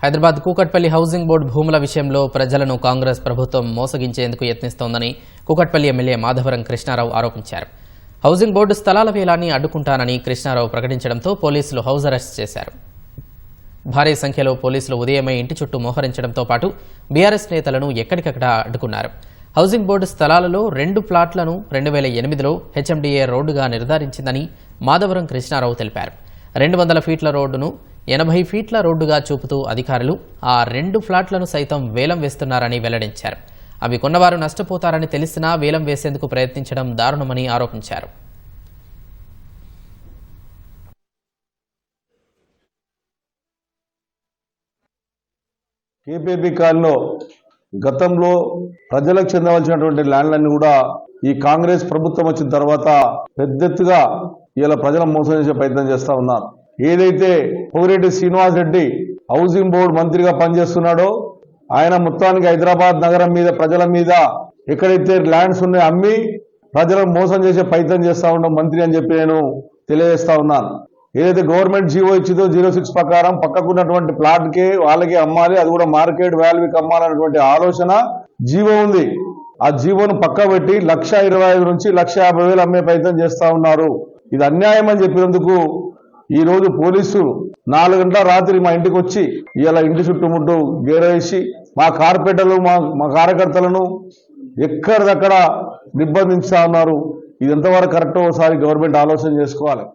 Hyderabad Kukatpally housing board భూముల విషయంలో ప్రజలను కాంగ్రెస్ ప్రభుత్వం మోసగించేందుకు యత్నిస్తోందని కూకట్పల్లి ఎమ్మెల్యే మాధవరం కృష్ణారావు ఆరోపించారు. హౌసింగ్ బోర్డు స్థలాల వేలాన్ని అడ్డుకుంటానని కృష్ణారావు ప్రకటించడంతో పోలీసులు హౌస్ అరెస్ట్ చేశారు. భారీ సంఖ్యలో పోలీసులు ఉదయమే ఇంటి చుట్టూ మోహరించడంతో పాటు బీఆర్ఎస్ నేతలను ఎక్కడికక్కడ అడ్డుకున్నారు. హౌసింగ్ బోర్డు స్థలాలలో 2 ప్లాట్లను 2008లో హెచ్ఎండిఏ రోడ్డుగా నిర్ధారించిందని మాధవరం కృష్ణారావు తెలిపారు. 200 ఫీట్ల రోడ్డును 80 ఫీట్ల రోడ్డుగా చూపుతూ అధికారులు ఆ 2 ఫ్లాట్లను సైతం వేలం వేస్తున్నారని వెల్లడించారు. అవి కొన్నవారు నష్టపోతారని తెలిసినా వేలం వేసేందుకు ప్రయత్నించడం దారుణమని ఆరోపించారు. కేపీపీ కాలంలో గతంలో ప్రజలకు చెందవలసినటువంటి ల్యాండ్లన్నీ కూడా ఈ కాంగ్రెస్ ప్రభుత్వం వచ్చిన తర్వాత పెద్ద ఎత్తుగా ఇలా ప్రజలను మోసం చేసే ప్రయత్నం చేస్తా ఉన్నారు. ఏదైతే పొగిరెడ్డి శ్రీనివాస్ రెడ్డి హౌసింగ్ బోర్డు మంత్రిగా పనిచేస్తున్నాడో ఆయన మొత్తానికి హైదరాబాద్ నగరం మీద ప్రజల మీద ఎక్కడైతే ల్యాండ్స్ ఉన్నాయో అమ్మి ప్రజలను మోసం చేసే ప్రయత్నం చేస్తా ఉన్నాం మంత్రి అని చెప్పి నేను తెలియజేస్తా ఉన్నాను. ఏదైతే గవర్నమెంట్ జీవో ఇచ్చిందో 06 ప్రకారం పక్కకున్నటువంటి ప్లాట్కే వాళ్ళకే అమ్మాలి, అది కూడా మార్కెట్ వాల్యూకి అమ్మాలన్నటువంటి ఆలోచన జీవో ఉంది. ఆ జీవోను పక్క పెట్టి 1,25,000 నుంచి 1,50,000 అమ్మే ప్రయత్నం చేస్తా ఉన్నారు. ఇది అన్యాయం అని చెప్పినందుకు ఈ రోజు పోలీసులు 4 గంటల రాత్రి మా ఇంటికి వచ్చి ఇలా ఇంటి చుట్టుముట్టు గేరేసి మా కార్పొరేటర్లు మా కార్యకర్తలను ఎక్కడిదక్కడ నిర్బంధించుతా ఉన్నారు. ఇది ఎంతవరకు కరెక్టో ఒకసారి గవర్నమెంట్ ఆలోచన చేసుకోవాలి.